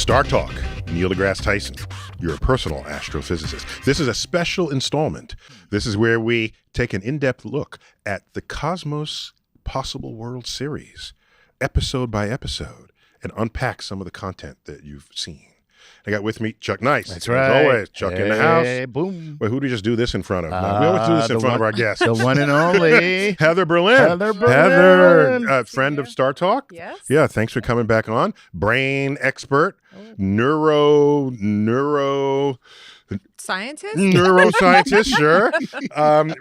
StarTalk, Neil deGrasse Tyson, your personal astrophysicist. This is a special installment. This is where we take an in-depth look at the Cosmos Possible World Series, episode by episode, and unpack some of the content that you've seen. I got with me Chuck Nice. That's right. As always, Chuck in the house. Hey, boom. Wait, who do we just do this in front of? We always do this in front of our guests. The one and only. Heather Berlin. Heather Berlin. Friend of StarTalk. Yes. Yeah, thanks for coming back on. Brain expert, neuroscientist, sure.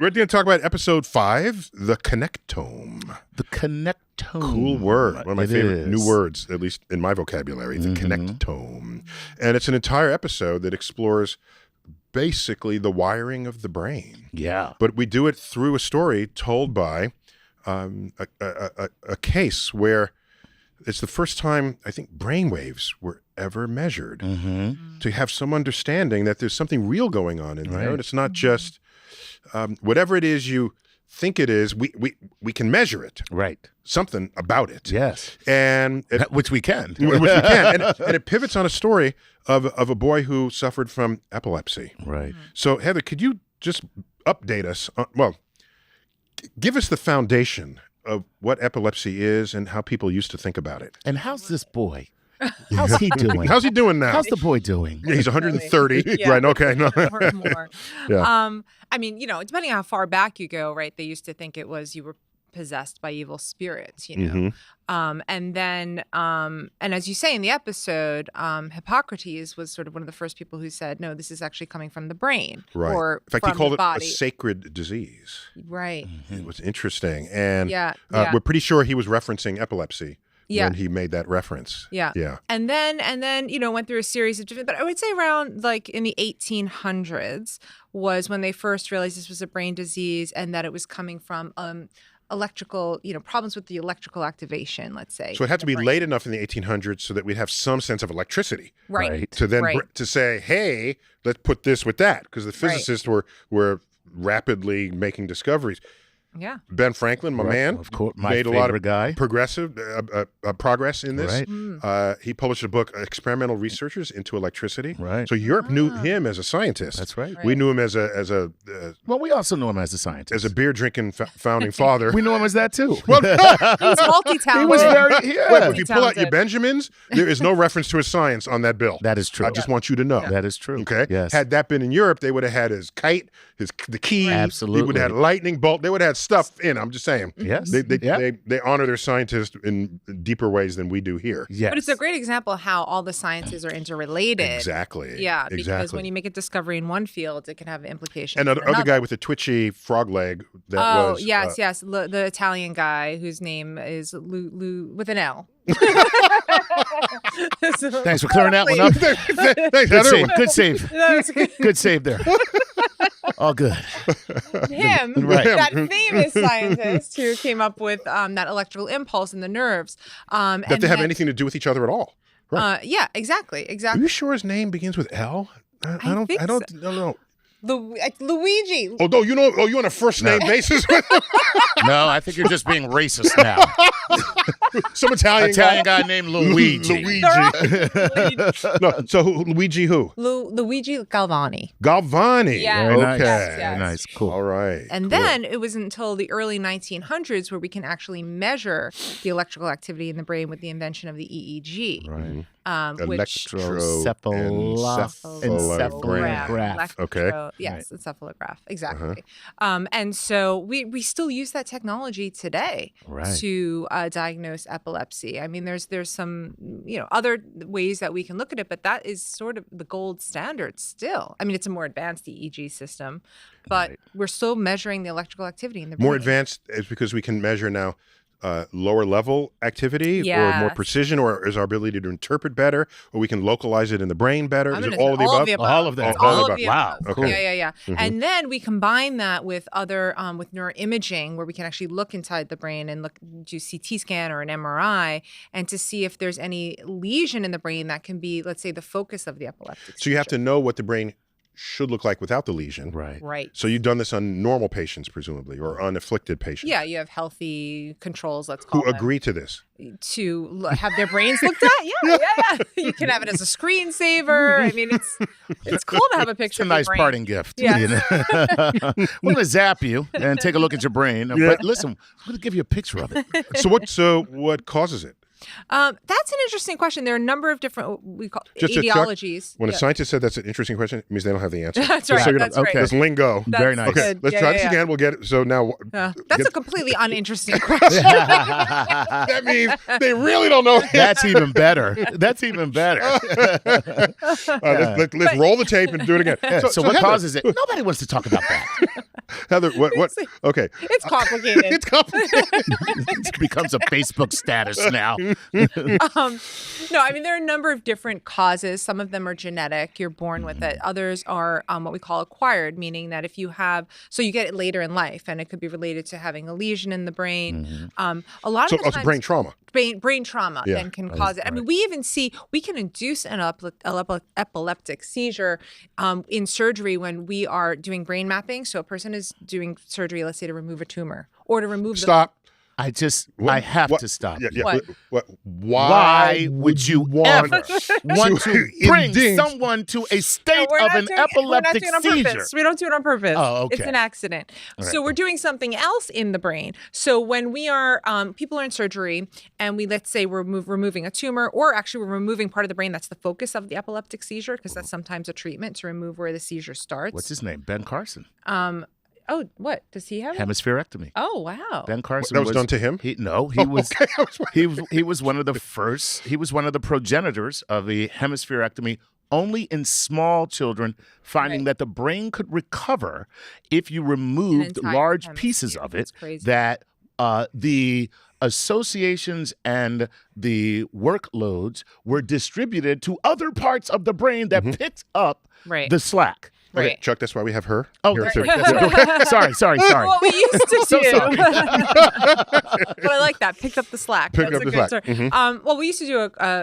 We're going to talk about episode 5, the connectome. The connectome. Cool word. One of my favorite new is. words, at least in my vocabulary, the connectome. And it's an entire episode that explores basically the wiring of the brain. Yeah. But we do it through a story told by a case where it's the first time I think brainwaves were ever measured to have some understanding that there's something real going on in there. And it's not just whatever it is you think it is, we can measure it. Right. Something about it. Yes. And Which we can. which we can. And it pivots on a story of a boy who suffered from epilepsy. Right. So Heather, could you just update us on, give us the foundation of what epilepsy is and how people used to think about it. And how's this boy? How's he doing? How's he doing now? How's the boy doing? Yeah, he's 130. Yeah. Right, okay. No. Or more. Yeah. I mean, depending on how far back you go, right? They used to think it was you were possessed by evil spirits, and then, and as you say in the episode, Hippocrates was sort of one of the first people who said, no, this is actually coming from the brain, Right. or In fact, from he called the it body. a sacred disease. Right. It was interesting. And Yeah. we're pretty sure he was referencing epilepsy Yeah. when he made that reference. Yeah. Yeah. And then, went through a series of different, but I would say around like in the 1800s was when they first realized this was a brain disease and that it was coming from electrical, problems with the electrical activation, let's say. So it had to in the be brain. late enough in the 1800s so that we'd have some sense of electricity. Right. To then Right. to say, hey, let's put this with that, because the physicists were rapidly making discoveries. Yeah. Ben Franklin, my man, Of course, my made a lot of favorite guy. progress in this. Right. He published a book, Experimental Researchers into Electricity. Right. So Europe knew him as a scientist. That's right. We knew him as a Well, we also know him as a scientist. beer drinking founding father. We know him as that too. Well, He was multi-talented. He was very, yeah. Wait, if you pull out your Talented. Benjamins, there is no reference to his science on that bill. That is true. I just want you to know. That is true. Okay. Yes. Had that been in Europe, they would have had his kite, the key. Absolutely. He would have had lightning bolt. They would have had stuff in. I'm just saying. Yes. They honor their scientists in deeper ways than we do here. Yes. But it's a great example of how all the sciences are interrelated. Exactly. Yeah, because Exactly. when you make a discovery in one field, it can have implications. And in the other another. guy with the twitchy frog leg that was. yes, the Italian guy whose name is Lou with an L. Thanks for clearing that one up. Thanks, Good Heather. save. Good save. That was good. Good save there. All good. Him, Right. that famous scientist who came up with that electrical impulse in the nerves. That they have anything to do with each other at all. Right. Yeah, exactly. Are you sure his name begins with L? I don't know. Luigi. Oh, no, you on a first name basis? No, I think you're just being racist now. Some Italian guy named Luigi. Luigi. Luigi. No, so Luigi who? Luigi Galvani. Galvani. Yeah. Very Okay. nice. Yes. Very nice. Cool. All right. And then it was until the early 1900s where we can actually measure the electrical activity in the brain with the invention of the EEG. Right. Which Electroencephalograph. Okay. Yes, encephalograph. Exactly. And so we still use that technology today to diagnose epilepsy. I mean, there's some other ways that we can look at it, but that is sort of the gold standard still. I mean, it's a more advanced EEG system, but we're still measuring the electrical activity in the brain. More advanced is because we can measure now lower level activity or more precision, or is our ability to interpret better, or we can localize it in the brain better? Is it all of the above? All of that. It's all of the Wow. above. Okay. Yeah. And then we combine that with other with neuroimaging, where we can actually look inside the brain and do CT scan or an MRI, and to see if there's any lesion in the brain that can be, let's say, the focus of the epileptic. So you have to know what the brain should look like without the lesion. Right. Right. So you've done this on normal patients, presumably, or unafflicted patients. Yeah, you have healthy controls, let's call Who them, agree to this? to have their brains looked at. Yeah. You can have it as a screensaver. I mean, it's cool to have a picture It's a of your nice brain. parting gift. Yeah. You know? We're going to zap you and take a look at your brain. But listen, we're going to give you a picture of it. So what causes it? That's an interesting question. There are a number of different what we call Just to check, etiologies. when a scientist said that's an interesting question, it means they don't have the answer. That's Just right. so you know. That's right. Okay. There's lingo. That's Very nice. Okay, good. let's Yeah, try yeah, this yeah. again. We'll get it. So now, That's a completely uninteresting question. that means they really don't know. That's even better. That's even better. Let's roll the tape and do it again. So what Heather, causes it? Nobody wants to talk about that. Heather, what? Okay. It's complicated. It's complicated. It becomes a Facebook status now. No, I mean, there are a number of different causes. Some of them are genetic. You're born with it. Others are what we call acquired, meaning that if you have, so you get it later in life, and it could be related to having a lesion in the brain. A lot of the times, brain trauma. brain trauma then can cause it. I mean, we can induce an epileptic seizure in surgery when we are doing brain mapping. So a person is doing surgery, let's say, to remove a tumor or to remove Stop. I have to stop. Yeah, you. yeah. What? Why would you want ever want to bring induce- someone to a state we're of not an doing it- epileptic we're not doing it on seizure? purpose. We don't do it on purpose. Oh, okay. It's an accident. So we're doing something else in the brain. So when we are, people are in surgery and let's say we're removing a tumor, or actually we're removing part of the brain that's the focus of the epileptic seizure, because that's sometimes a treatment to remove where the seizure starts. What's his name? Ben Carson. Oh, what? Does he have it? Hemispherectomy. Oh, wow. Ben Carson That was done to him? He was Okay, I was wondering. he was one of the first. He was one of the progenitors of the hemispherectomy. Only in small children, finding that the brain could recover if you removed entire large pieces hemisphere. of it. That's crazy. That the associations and the workloads were distributed to other parts of the brain that picked up Right. the slack. Okay, Right. Chuck, that's why we have her. Oh, here that's too. right. Sorry. What we used to So do. sorry. But I like that. Picked up the slack. Picked That's up a the good slack. story. Well, we used to do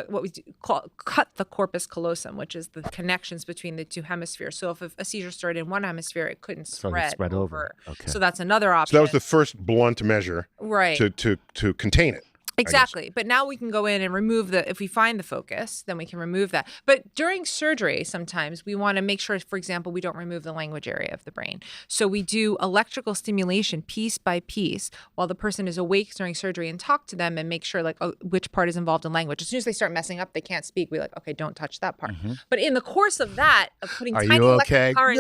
what we call cut the corpus callosum, which is the connections between the two hemispheres. So if a seizure started in one hemisphere, it couldn't spread over. Okay. So that's another option. So that was the first blunt measure right. to contain it. Exactly. But now we can go in and remove if we find the focus, then we can remove that. But during surgery, sometimes we want to make sure, for example, we don't remove the language area of the brain. So we do electrical stimulation piece by piece while the person is awake during surgery, and talk to them and make sure which part is involved in language. As soon as they start messing up, they can't speak. We're like, okay, don't touch that part. But in the course of that, of putting Are tiny you electric okay? current,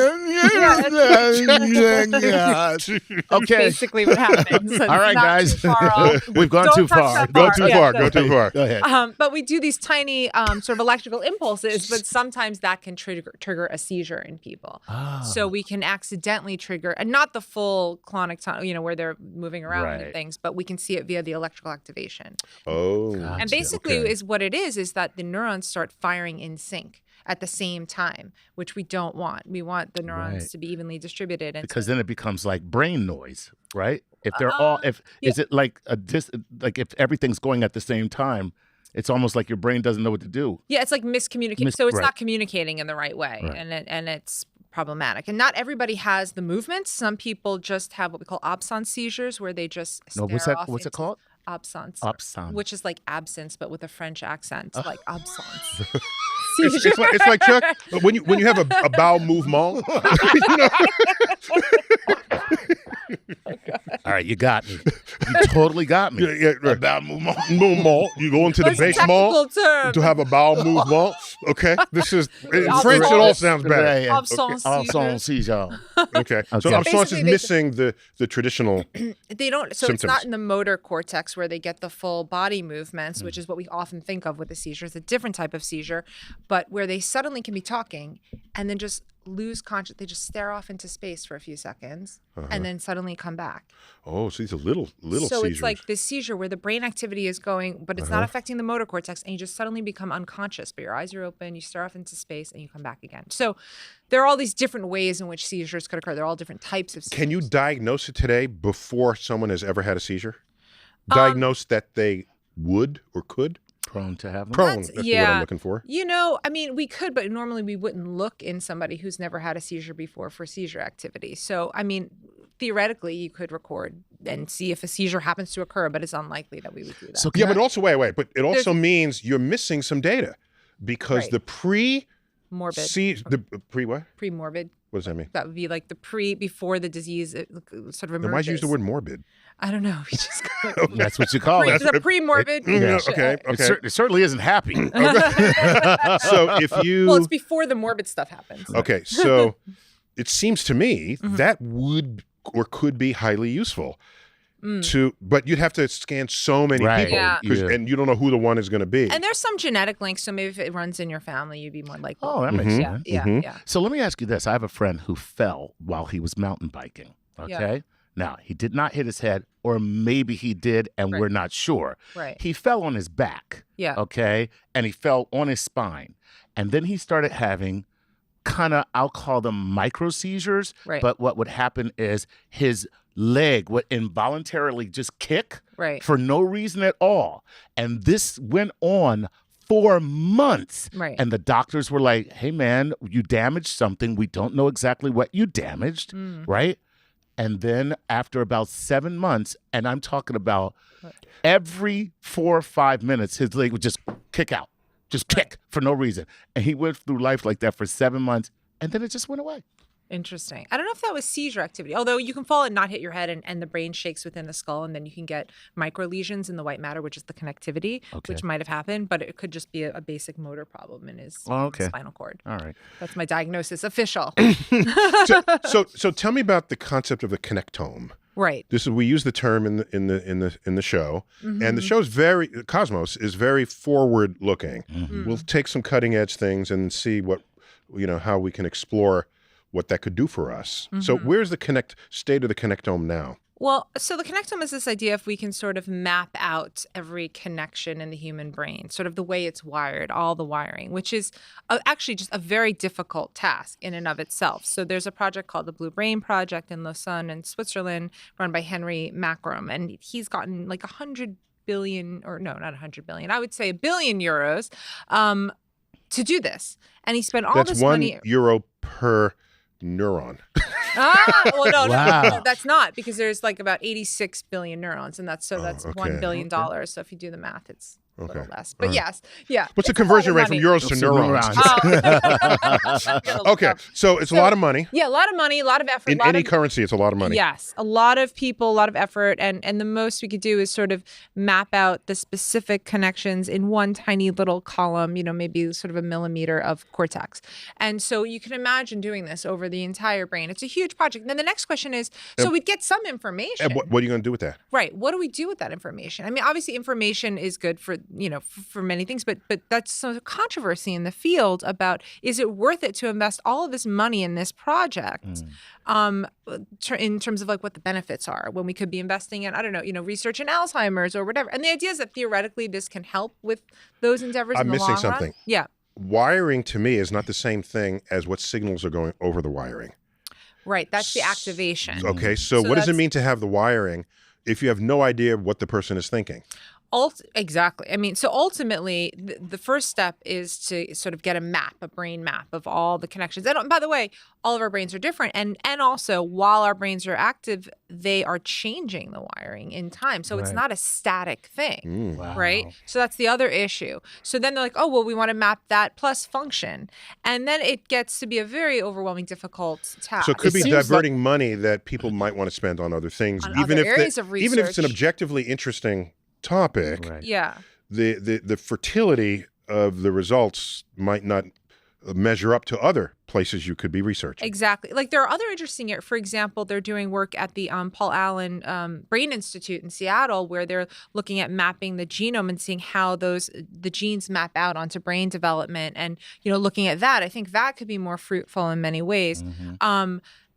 that's Okay. basically what happens. All right, Not guys. too far off. We've gone Don't too touch far. that Go part. too Yeah, far. so- Go too far. Go ahead. But we do these tiny sort of electrical impulses, but sometimes that can trigger a seizure in people. So we can accidentally trigger, and not the full clonic tunnel, where they're moving around Right. and things, but we can see it via the electrical activation. Oh. And basically okay. is what it is that the neurons start firing in sync at the same time, which we don't want. We want the neurons Right. to be evenly distributed. And Because then it becomes like brain noise, right? If they're all, is it like like if everything's going at the same time, it's almost like your brain doesn't know what to do. yeah, it's like miscommunication. So it's right. not communicating in the right way, Right. and it's problematic. And not everybody has the movements. Some people just have what we call absence seizures, where they just stare What's that? off What's it into- called? Absence. Absence. Which is like absence, but with a French accent, like absence. It's like Chuck, when you have a bowel movement, you know? All right, you got me. You totally got me. Yeah, right. About movement. Movement. You go into the That's a basement technical term. to have a bowel movement. Okay, this is in Absence. French. It all sounds better. Absence Absence seizure. Okay, so Okay. absence is Basically, missing the traditional. They don't. So it's symptoms. not in the motor cortex where they get the full body movements, which is what we often think of with a seizure. It's a different type of seizure, but where they suddenly can be talking and then just lose conscious. They just stare off into space for a few seconds and then suddenly come back. Oh, so these are little So seizures. it's like this seizure where the brain activity is going, but it's not affecting the motor cortex, and you just suddenly become unconscious. But your eyes are open, you stare off into space, and you come back again. So there are all these different ways in which seizures could occur. They're all different types of seizures. Can you diagnose it today before someone has ever had a seizure? Diagnose that they would or could? prone to have them. Prone. That's the word I'm looking for. You know, I mean, we could, but normally we wouldn't look in somebody who's never had a seizure before for seizure activity. So, I mean, theoretically, you could record and see if a seizure happens to occur, but it's unlikely that we would do that. So Yeah, but also, wait. But it also means you're missing some data because the morbid. The pre-what? Pre-morbid. What does that mean? That would be like the before the disease sort of emerges. Then why'd you use the word morbid? I don't know. We just That's what you call it. the pre-morbid. Okay. It certainly isn't happy. So if you... Well, it's before the morbid stuff happens. Okay, so it seems to me that would or could be highly useful but you'd have to scan so many people and you don't know who the one is going to be. And there's some genetic links, so maybe if it runs in your family, you'd be more likely. Oh, that makes sense. Yeah. So let me ask you this. I have a friend who fell while he was mountain biking, okay? Yeah. Now, he did not hit his head, or maybe he did, and we're not sure. Right. He fell on his back, okay? And he fell on his spine. And then he started having kind of, I'll call them micro seizures. Right. But what would happen is his leg would involuntarily just kick for no reason at all. And this went on for months. Right. And the doctors were like, hey, man, you damaged something. We don't know exactly what you damaged, right? And then after about 7 months, and I'm talking about every 4 or 5 minutes, his leg would just kick out, just kick for no reason. And he went through life like that for 7 months, and then it just went away. Interesting. I don't know if that was seizure activity, although you can fall and not hit your head and the brain shakes within the skull, and then you can get micro lesions in the white matter, which is the connectivity, which might have happened, but it could just be a basic motor problem in his spinal cord. All right. That's my diagnosis, official. So tell me about the concept of a connectome. Right. We use the term in the show, and the show's Cosmos is very forward looking. We'll take some cutting edge things and see how we can explore what that could do for us. So where's the state of the connectome now? Well, so the connectome is this idea if we can sort of map out every connection in the human brain, sort of the way it's wired, all the wiring, which is actually just a very difficult task in and of itself. So there's a project called the Blue Brain Project in Lausanne in Switzerland, run by Henry Macrum, and he's gotten like 100 billion, or no, not 100 billion, I would say €1 billion to do this. And he spent all this money. That's €1 per neuron. Well, no, Wow. no, that's not, because there's like about 86 billion neurons, and that's $1 billion. So if you do the math, it's a little less. But yes, What's the conversion rate from euros to neurons? Okay, so it's a lot of money. Yeah, a lot of money, a lot of effort. In any currency, it's a lot of money. Yes, a lot of people, a lot of effort, and the most we could do is sort of map out the specific connections in one tiny little column, maybe sort of a millimeter of cortex. And so you can imagine doing this over the entire brain. It's a huge project. And then the next question is, so we'd get some information. And what are you going to do with that? Right. What do we do with that information? I mean, obviously information is good for many things, but that's some controversy in the field about, is it worth it to invest all of this money in this project in terms of like what the benefits are, when we could be investing in, I don't know, research in Alzheimer's or whatever. And the idea is that theoretically this can help with those endeavors in the long run. I'm missing something. Yeah. Wiring to me is not the same thing as what signals are going over the wiring. Right. That's the activation. Okay. So what does it mean to have the wiring if you have no idea what the person is thinking? Exactly. I mean, so ultimately, the first step is to sort of get a brain map of all the connections. And by the way, all of our brains are different. And also, while our brains are active, they are changing the wiring in time. So it's not a static thing, right? So that's the other issue. So then they're like, oh, well, we want to map that plus function. And then it gets to be a very overwhelming, difficult task. So it could be diverting money that people might want to spend on other things. Even if it's an objectively interesting topic, the fertility of the results might not measure up to other places you could be researching. Exactly. Like there are other interesting, for example, they're doing work at the Paul Allen Brain Institute in Seattle, where they're looking at mapping the genome and seeing how the genes map out onto brain development, and looking at that. I think that could be more fruitful in many ways.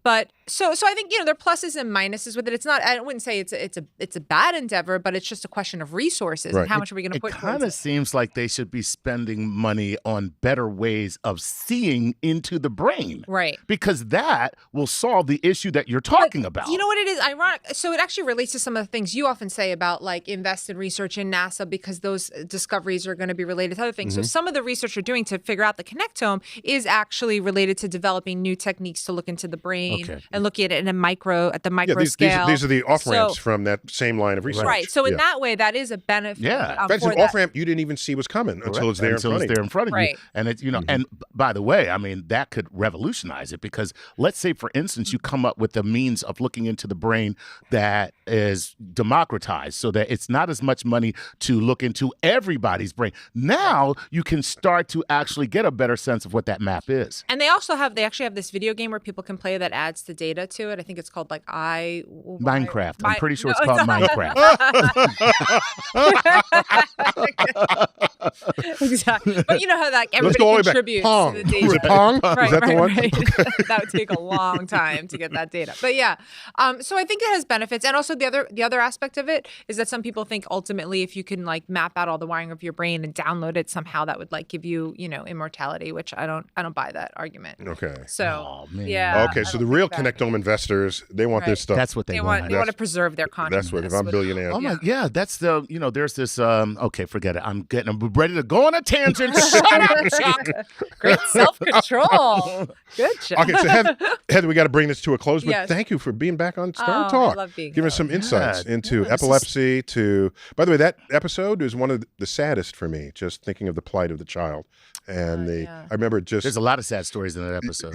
But so I think, there are pluses and minuses with it. It's not, I wouldn't say it's a bad endeavor, but it's just a question of resources and how much are we going to put towards it. It kind of seems like they should be spending money on better ways of seeing into the brain. Right. Because that will solve the issue that you're talking about. You know what it is? Ironic. So it actually relates to some of the things you often say about like invest in research in NASA because those discoveries are going to be related to other things. So some of the research you're doing to figure out the connectome is actually related to developing new techniques to look into the brain and looking at it at the micro scale. These are the off-ramps from that same line of research. Right. So in that way, that is a benefit. Yeah. That's an off-ramp you didn't even see was coming until it's there in front of you. Right. And it's, and by the way, I mean, that could revolutionize it because let's say, for instance, you come up with the means of looking into the brain that is democratized so that it's not as much money to look into everybody's brain. Now you can start to actually get a better sense of what that map is. And they actually have this video game where people can play that adds the data to it. I think it's called like Minecraft. I'm pretty sure it's called Minecraft. Exactly. But you know how that everybody contributes to the data. Is it Pong? Right, is that the one? Right. That would take a long time to get that data. But yeah. So I think it has benefits. And also the other aspect of it is that some people think ultimately if you can like map out all the wiring of your brain and download it somehow that would like give you, immortality, which I don't buy that argument. Okay. So yeah. Okay, so the real connectome investors, they want this stuff. That's what they want. They want to preserve their consciousness. That's what, if I'm billionaire. Oh my, that's the, there's this, okay, forget it. I'm ready to go on a tangent. Shut up, Chuck. Great self-control. Good job. Okay, so Heather, we got to bring this to a close, but thank you for being back on StarTalk. I love being Giving us some insights into epilepsy by the way, that episode is one of the saddest for me, just thinking of the plight of the child. And I remember there's a lot of sad stories in that episode.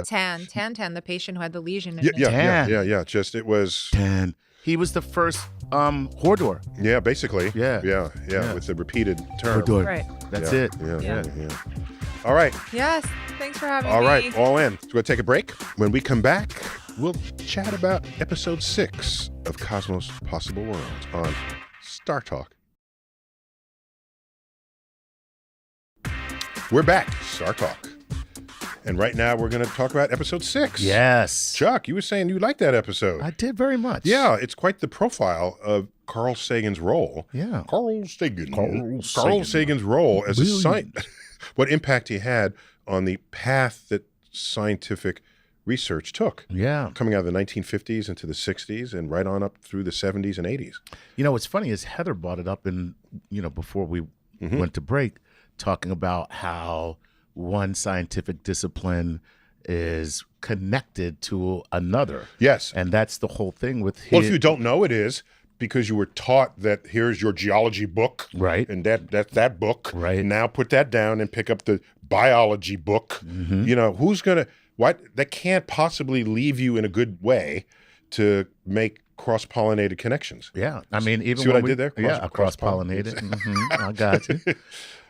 Tan, the patient who had the lesion. Yeah. Just it was. Tan. He was the first Hordor. Yeah, basically. Yeah. With the repeated term. Hordor. Right. That's it. Yeah. All right. Yes. Thanks for having me. All right. All in. So we're going to take a break. When we come back, we'll chat about episode 6 of Cosmos Possible Worlds on StarTalk. We're back, StarTalk. And right now we're going to talk about episode 6. Yes. Chuck, you were saying you liked that episode. I did very much. Yeah, it's quite the profile of Carl Sagan's role. Yeah. Carl Sagan's role as a scientist. What impact he had on the path that scientific research took. Yeah. Coming out of the 1950s into the 60s and right on up through the 70s and 80s. What's funny is Heather brought it up before we went to break, talking about how one scientific discipline is connected to another. Yes. And that's the whole thing with his... Well, if you don't know, it is because you were taught that here's your geology book. Right. And that's that book. Right. And now put that down and pick up the biology book. Who's going to... That can't possibly leave you in a good way to make cross-pollinated connections. Yeah. I mean, even see what I did there? Cross-pollinated. I got you.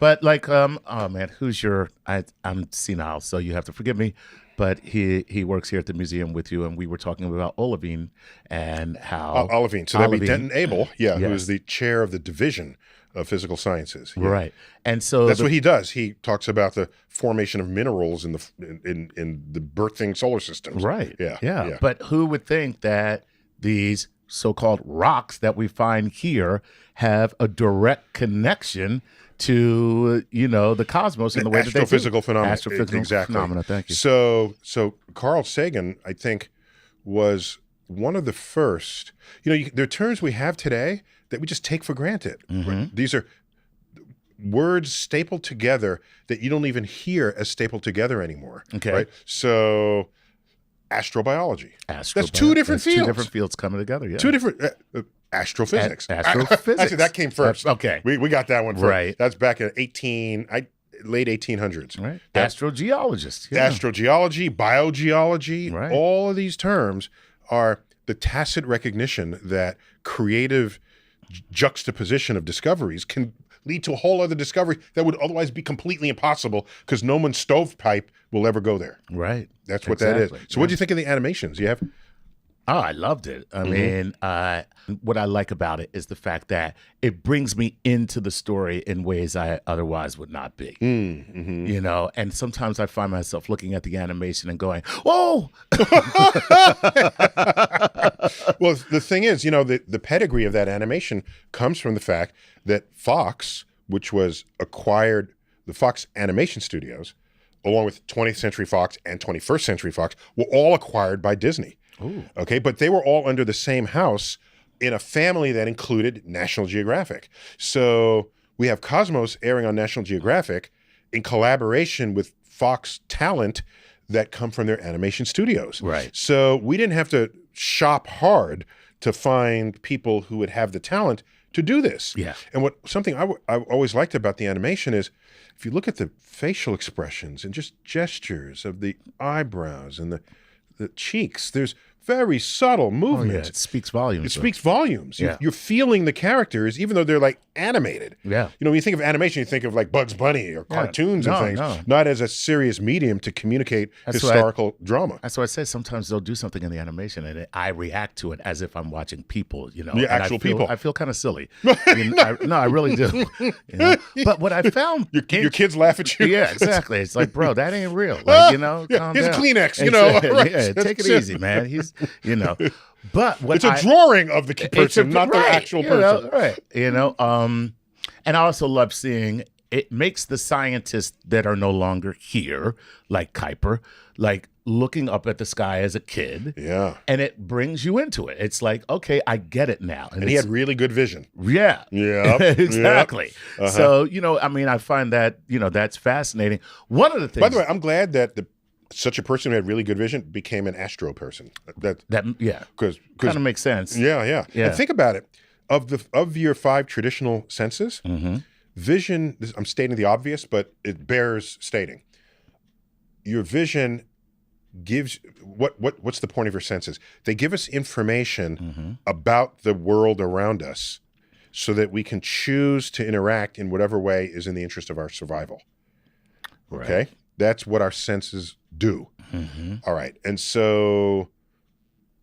But like, oh man, who's your, I'm senile, so you have to forgive me, but he works here at the museum with you, and we were talking about olivine and how... olivine. So that'd be Denton Abel, who is the chair of the division of physical sciences. Yeah. Right. And so... That's what he does. He talks about the formation of minerals in the birthing solar systems. Right. Yeah. But who would think that these so-called rocks that we find here have a direct connection to the cosmos in the way that they do. Astrophysical phenomena. Astrophysical phenomena. Thank you. So Carl Sagan, I think, was one of the first. There are terms we have today that we just take for granted. Right? These are words stapled together that you don't even hear as stapled together anymore. Okay. Right. So astrobiology. That's two different fields. Two different fields coming together. Yeah. Two different. Astrophysics. Astrophysics. Actually, that came first. Okay. We got that one first. Right. That's back in late 1800s. Right. Astrogeologist. Yeah. Astrogeology, biogeology, right. All of these terms are the tacit recognition that creative juxtaposition of discoveries can lead to a whole other discovery that would otherwise be completely impossible because no one's stovepipe will ever go there. Right. That's what that is. So what do you think of the animations? You have... Oh, I loved it. I mean, what I like about it is the fact that it brings me into the story in ways I otherwise would not be. You know, and sometimes I find myself looking at the animation and going, "Oh!" Well, the thing is, you know, the pedigree of that animation comes from the fact that Fox, which was acquired, the Fox Animation Studios, along with 20th Century Fox and 21st Century Fox, were all acquired by Disney. Ooh. Okay, but they were all under the same house in a family that included National Geographic. So we have Cosmos airing on National Geographic in collaboration with Fox talent that come from their animation studios. Right. So we didn't have to shop hard to find people who would have the talent to do this. Yeah. And something I always liked about the animation is, if you look at the facial expressions and just gestures of the eyebrows and the cheeks, there's very subtle movement. Oh, yeah. It speaks volumes. It speaks volumes. Yeah. You're feeling the characters, even though they're like animated. Yeah. You know, when you think of animation, you think of like Bugs Bunny or cartoons and things, no. not as a serious medium to communicate That's historical drama. That's why I say sometimes they'll do something in the animation and I react to it as if I'm watching people, you know. The and actual I feel, people. I feel kind of silly. I really do. You know? But what I found... Your kids laugh at you. Yeah, exactly. It's like, bro, that ain't real. Like, you know, calm here's a down. Kleenex, you know. Right. Yeah, take it easy, man. He's, you know. But what It's a drawing of the person, not the actual person. Know, right. You know, and I also love seeing it makes the scientists that are no longer here, like Kuiper, like looking up at the sky as a kid. Yeah. And it brings you into it. It's like, okay, I get it now. And he had really good vision. Yeah. Yeah. Exactly. Yep. So, you know, I mean, I find that, you know, that's fascinating. One of the things. By the way, I'm glad that such a person who had really good vision became an astro person. That yeah. Because kind of makes sense. Yeah. And think about it. Of your 5 traditional senses, vision, I'm stating the obvious, but it bears stating. Your vision gives what's the point of your senses? They give us information about the world around us so that we can choose to interact in whatever way is in the interest of our survival. Okay? Right. That's what our senses do. All right. And so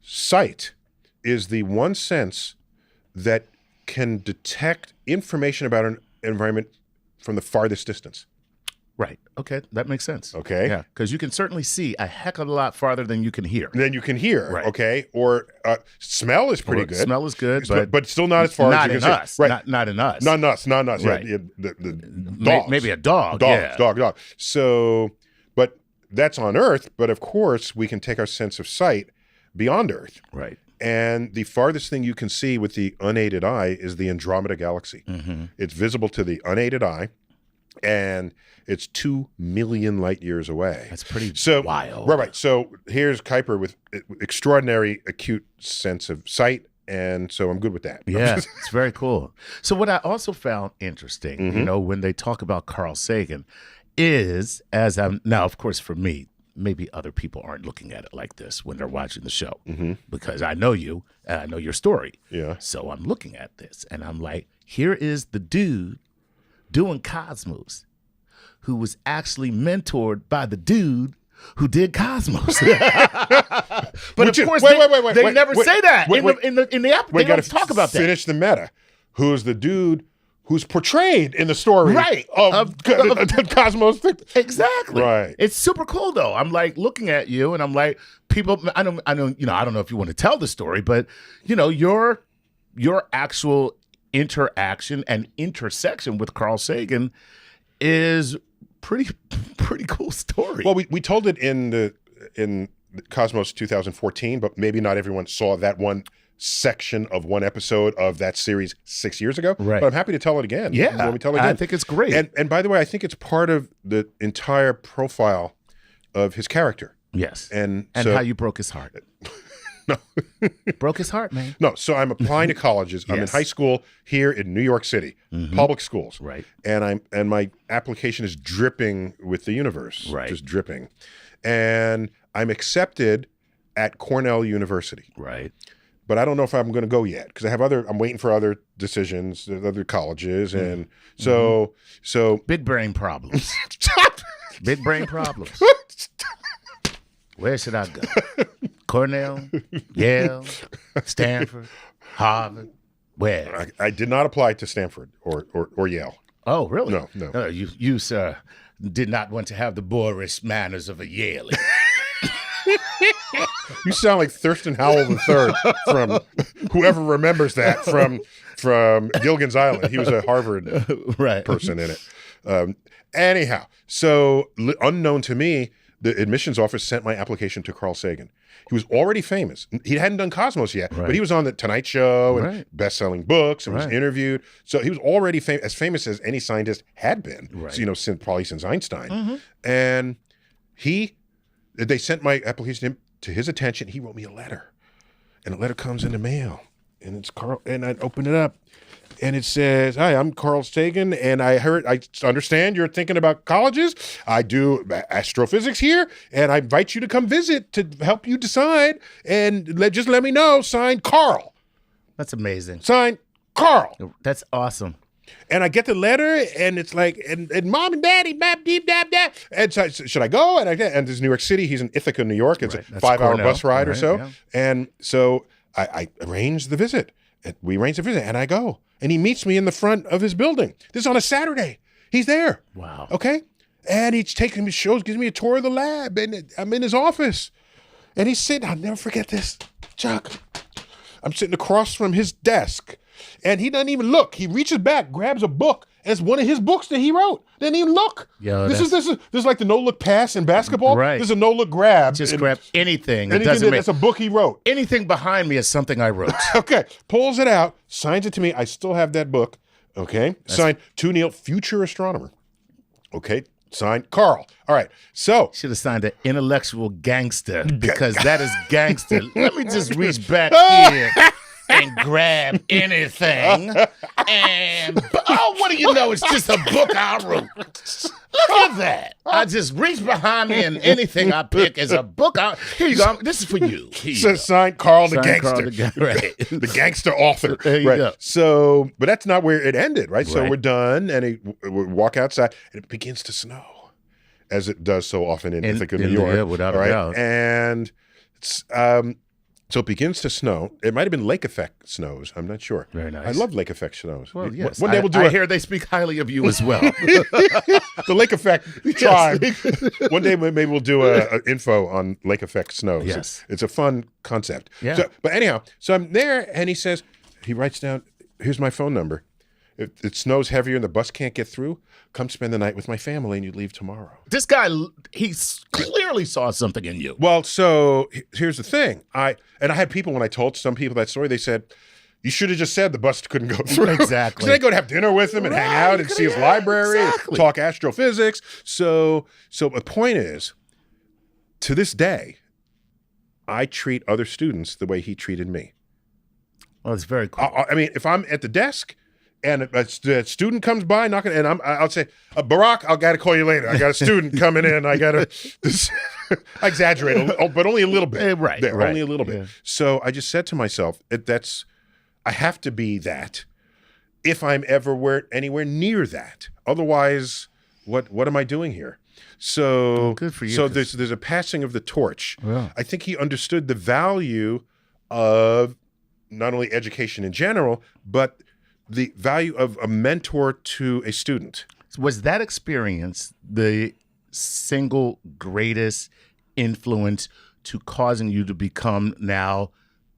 sight is the one sense that can detect information about an environment from the farthest distance. Right. Okay. That makes sense. Okay. Yeah. Because you can certainly see a heck of a lot farther than you can hear. Then you can hear. Right. Okay. Or smell is pretty good. Smell is good, but still not as far as you can us. see. Right. Not in us. Not in us. Not in us. Right. Yeah, the dogs. Maybe a dog. Dog. So, but that's on Earth. But of course, we can take our sense of sight beyond Earth. Right. And the farthest thing you can see with the unaided eye is the Andromeda Galaxy. It's visible to the unaided eye, and it's 2 million light years away. That's pretty wild. Right. So here's Kuiper with extraordinary acute sense of sight, and so I'm good with that. Yeah, it's very cool. So what I also found interesting, you know, when they talk about Carl Sagan, is as I'm now, of course, for me, maybe other people aren't looking at it like this when they're watching the show because I know you and I know your story. Yeah. So I'm looking at this and I'm like, here is the dude doing Cosmos who was actually mentored by the dude who did Cosmos. But of course, they never say that in the app. They don't talk about that. Finish the meta. Who's the dude who's portrayed in the story of Cosmos? Exactly. Right. It's super cool though. I'm like looking at you and I'm like, people, I don't know if you want to tell the story, but you know, your actual interaction and intersection with Carl Sagan is pretty cool story. Well, we told it in Cosmos 2014, but maybe not everyone saw that one section of one episode of that series 6 years ago. Right. But I'm happy to tell it again. Yeah. Let me tell it again. I think it's great. And by the way, I think it's part of the entire profile of his character. Yes. And so, how you broke his heart. No. Broke his heart, man. No. So I'm applying to colleges. I'm in high school here in New York City, public schools. Right. And my application is dripping with the universe. Right. Just dripping. And I'm accepted at Cornell University. Right. But I don't know if I'm going to go yet because I'm waiting for other decisions, other colleges. And so big brain problems. Big brain problems. Where should I go? Cornell, Yale, Stanford, Harvard. Where? I did not apply to Stanford or Yale. Oh, really? No. You, sir, did not want to have the boorish manners of a Yalie. You sound like Thurston Howell III from whoever remembers that from Gilligan's Island. He was a Harvard person in it. Anyhow, so unknown to me, the admissions office sent my application to Carl Sagan. He was already famous. He hadn't done Cosmos yet, but he was on the Tonight Show and best-selling books and was interviewed. So he was already as famous as any scientist had been, probably since Einstein. And they sent my application to his attention. He wrote me a letter, and a letter comes in the mail, and it's Carl. And I open it up, and it says, "Hi, I'm Carl Sagan, and I understand you're thinking about colleges. I do astrophysics here, and I invite you to come visit to help you decide. And just let me know. Signed, Carl." That's amazing. Signed, Carl. That's awesome. And I get the letter, and it's like, and Mom and Daddy, bap, deep, dap, dap. And so, should I go? And this is New York City. He's in Ithaca, New York. It's a 5-hour bus ride or so. Yeah. And so I arranged the visit. We arranged the visit, and I go. And he meets me in the front of his building. This is on a Saturday. He's there. Wow. Okay? And he's taking me gives me a tour of the lab, and I'm in his office. And he's sitting, I'll never forget this, Chuck. I'm sitting across from his desk, and he doesn't even look. He reaches back, grabs a book, and it's one of his books that he wrote. Didn't even look. Yo, this is like the no-look pass in basketball. Right. This is a no-look grab. Just grab anything. It's a book he wrote. Anything behind me is something I wrote. Okay. Pulls it out, signs it to me. I still have that book. Okay. Signed, to Neil, future astronomer. Okay. Signed, Carl. All right. So. Should have signed an intellectual gangster, because that is gangster. Let me just reach back here and grab anything. And, what do you know? It's just a book I wrote. Look at that. I just reach behind me, and anything I pick is a book. Here you go. This is for you. Signed, Carl the Gangster. Right. The gangster author. There you go. So, but that's not where it ended, right? So Right. we're done, and we walk outside, and it begins to snow, as it does so often in Ithaca, New York. Yeah, without a doubt. And it's, so it begins to snow. It might have been lake effect snows. I'm not sure. Very nice. I love lake effect snows. Well, yes. One day we'll do I hear they speak highly of you as well. the lake effect tribe. One day maybe we'll do a info on lake effect snows. Yes. It's a fun concept. Yeah. So, but anyhow, so I'm there, and he writes down, here's my phone number. If it snows heavier and the bus can't get through, come spend the night with my family, and you leave tomorrow. This guy, he clearly saw something in you. Well, so here's the thing. I had people, when I told some people that story, they said, you should have just said the bus couldn't go through. Exactly. So they go to have dinner with him and hang out and see his library, and talk astrophysics. So the point is, to this day, I treat other students the way he treated me. Well, it's very cool. I mean, if I'm at the desk and a student comes by knocking, and I'll say, Barack, I got to call you later. I got a student coming in. I got to. I exaggerate, but only a little bit. Right. Only a little bit. So I just said to myself, I have to be that if I'm ever anywhere near that. Otherwise, what am I doing here? So good for you. So there's a passing of the torch. Yeah. I think he understood the value of not only education in general, but the value of a mentor to a student. Was that experience the single greatest influence to causing you to become now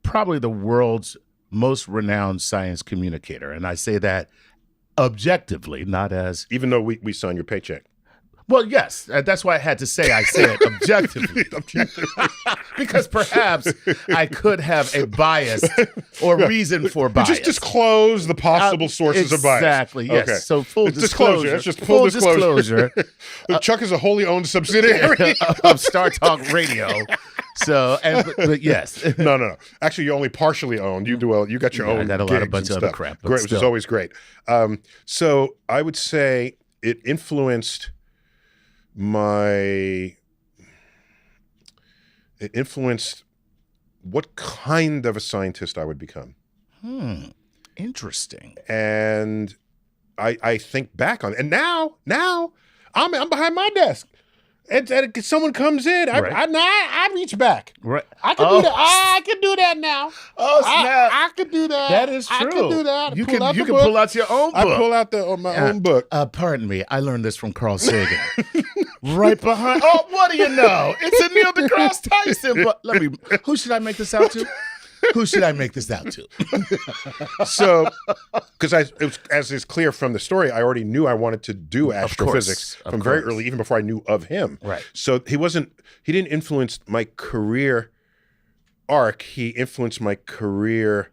probably the world's most renowned science communicator? And I say that objectively, not as... Even though we sign your paycheck. Well, yes. That's why I had to say I say it objectively. Because perhaps I could have a bias or reason for bias. Just disclose the possible sources of bias. Exactly, yes. Okay. So full disclosure. It's just full disclosure. Chuck is a wholly owned subsidiary of StarTalk Radio. So, but yes. No. Actually, you're only partially owned. You got your own. I got a bunch of other crap. Great, which is always great. So I would say it influenced what kind of a scientist I would become. Interesting. And I think back on it. And now I'm behind my desk. and someone comes in, I reach back. Right. I can do that. I can do that now. Oh, snap. I can do that. That is true. I can do that. You can pull out your own book. I pull out my own book. Pardon me. I learned this from Carl Sagan. Right behind. Oh, what do you know? It's a Neil deGrasse Tyson. But who should I make this out to? Who should I make this out to? So, because as is clear from the story, I already knew I wanted to do astrophysics from very early, even before I knew of him. Right. So he didn't influence my career arc. He influenced my career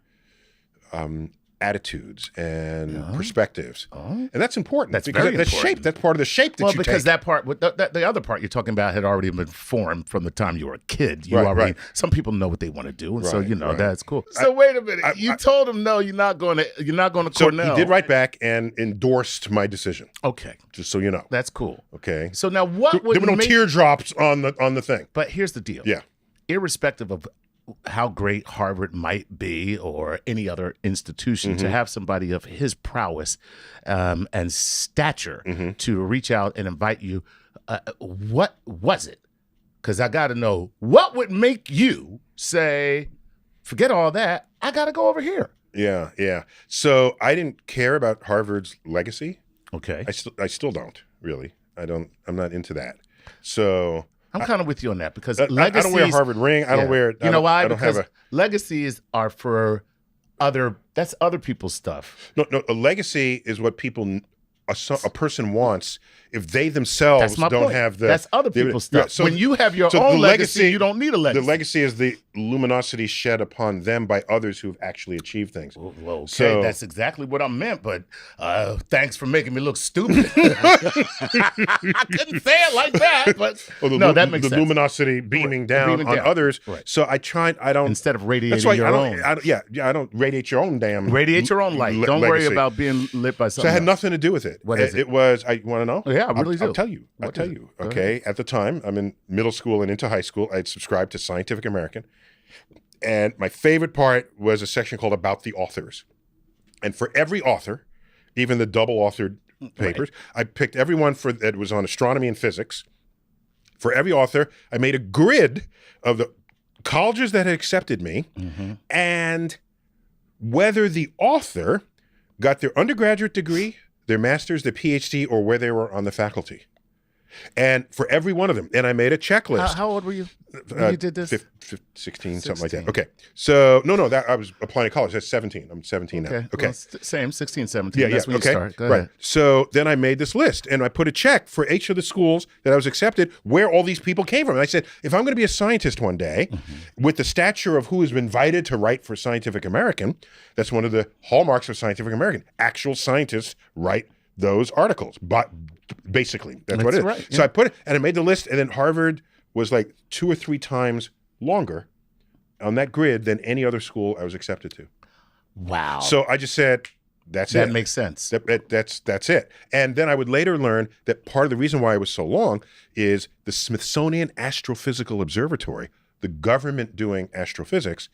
attitudes and perspectives, and that's important. That's very important. That's part of the shape that you take. Because that part, the other part you're talking about had already been formed from the time you were a kid. Some people know what they want to do, and so that's cool. So wait a minute, you told him no, you're not going to Cornell. He did write back and endorsed my decision. Okay, just so you know, that's cool. Okay, so now there were no teardrops on the thing. But here's the deal. Yeah, irrespective of how great Harvard might be or any other institution, to have somebody of his prowess and stature to reach out and invite you, what was it? Because I got to know, what would make you say, forget all that, I got to go over here? Yeah. So I didn't care about Harvard's legacy. Okay. I still don't, really. I'm not into that. So I'm kind of with you on that, because I don't wear a Harvard ring. I don't wear it. You know why? Because legacies are for that's other people's stuff. No, a legacy is what a person wants if they themselves don't have the. That's other people's stuff. So when you have your own legacy, you don't need a legacy. The legacy is the luminosity shed upon them by others who've actually achieved things. Well, okay, so, that's exactly what I meant, but thanks for making me look stupid. I couldn't say it like that, but that makes sense. The luminosity beaming down on others. Right. So I don't. Instead of radiating your own. I don't radiate your own damn. Radiate your own light. Don't worry about being lit by something. So it had nothing to do with it. What is it? It was, I want to know? Yeah, I really do. I'll tell you. Okay. At the time, I'm in middle school and into high school. I'd subscribed to Scientific American. And my favorite part was a section called About the Authors. And for every author, even the double authored papers, I picked everyone that was on astronomy and physics. For every author, I made a grid of the colleges that had accepted me and whether the author got their undergraduate degree, their master's, their PhD, or where they were on the faculty. And for every one of them, and I made a checklist. How old were you when you did this? 16, something like that. Okay. So, that I was applying to college. That's 17. I'm 17 now. Okay. Well, same, 16, 17. That's when you start. Go ahead. So then I made this list, and I put a check for each of the schools that I was accepted where all these people came from. And I said, if I'm going to be a scientist one day, with the stature of who has been invited to write for Scientific American, that's one of the hallmarks of Scientific American. Actual scientists write those articles, but basically that's what it is. Right, yeah. So I put it, and I made the list, and then Harvard was like 2 or 3 times longer on that grid than any other school I was accepted to. Wow. So I just said, that's it. That makes sense. That's it. And then I would later learn that part of the reason why it was so long is the Smithsonian Astrophysical Observatory, the government doing astrophysics,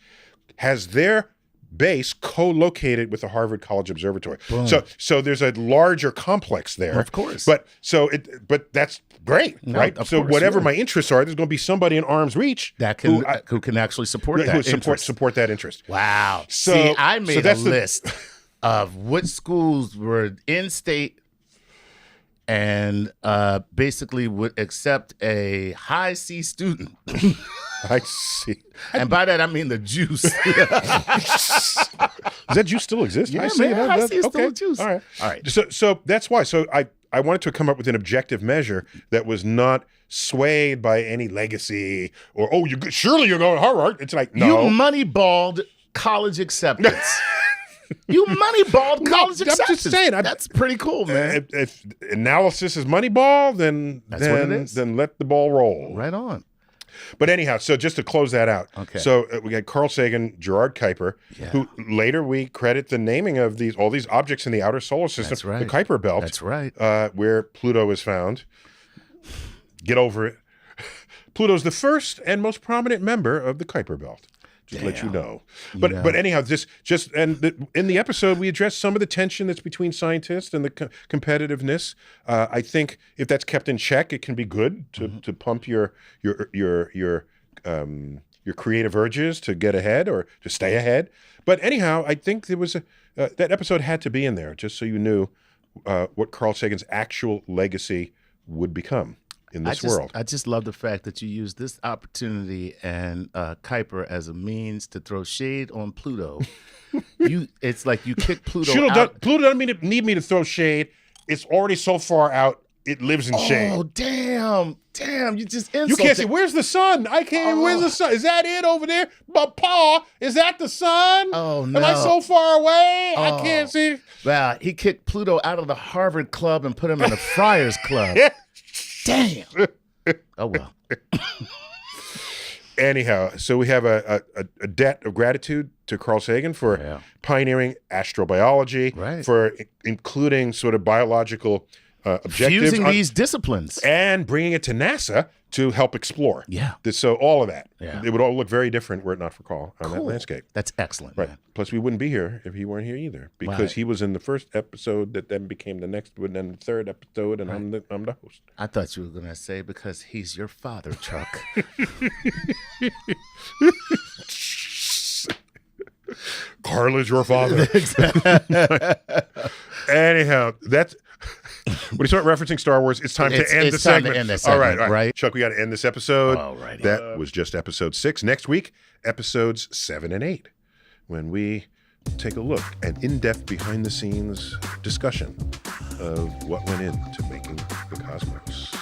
has their base co-located with the Harvard College Observatory. Boom. So there's a larger complex there. Of course. But that's great, right? Of so course, whatever my interests are, there's going to be somebody in arm's reach that who can actually support that support that interest. Wow. So see, I made a list of what schools were in state and basically would accept a high C student. I see. And by that, I mean the juice. Does that juice still exist? Yeah, I see it's still a juice. All right. So that's why. So I wanted to come up with an objective measure that was not swayed by any legacy or, surely you're going to Harvard. It's like, no. You moneyballed college acceptance. You moneyballed college acceptance. I'm just saying. That's pretty cool, man. If analysis is moneyball, then let the ball roll. Right on. But anyhow, so just to close that out. Okay. So we had Carl Sagan, Gerard Kuiper, who later we credit the naming of all these objects in the outer solar system, That's right. the Kuiper Belt. That's right. Where Pluto is found. Get over it. Pluto's the first and most prominent member of the Kuiper Belt. Just let you know. But anyhow, in the episode, we addressed some of the tension that's between scientists and the competitiveness. I think if that's kept in check, it can be good to pump your creative urges to get ahead or to stay ahead. But anyhow, I think there was that episode had to be in there just so you knew what Carl Sagan's actual legacy would become in this world. I just love the fact that you use this opportunity and Kuiper as a means to throw shade on Pluto. It's like you kick Pluto out. Pluto doesn't need me to throw shade. It's already so far out. It lives in shade. Oh, damn. You just insulted. You can't say, where's the sun? I can't, where's the sun? Is that it over there? But Pa, is that the sun? Oh, no. Am I so far away? I can't see. Well, he kicked Pluto out of the Harvard Club and put him in the Friars Club. Damn. Oh, well. Anyhow, so we have a debt of gratitude to Carl Sagan for pioneering astrobiology, for including sort of biological objectives. Fusing these disciplines. And bringing it to NASA to help explore. Yeah. So all of that. Yeah. It would all look very different were it not for Carl on that landscape. That's excellent. Right. Man. Plus, we wouldn't be here if he weren't here either, because he was in the first episode that then became the next one, then the third episode, and I'm the host. I thought you were going to say because he's your father, Chuck. Carl is your father. Anyhow, that's... When you start referencing Star Wars, it's time to end the segment. All right. Chuck, we got to end this episode. All right. That was just episode 6. Next week, episodes 7 and 8, when we take a look at in-depth behind-the-scenes discussion of what went into making the cosmos.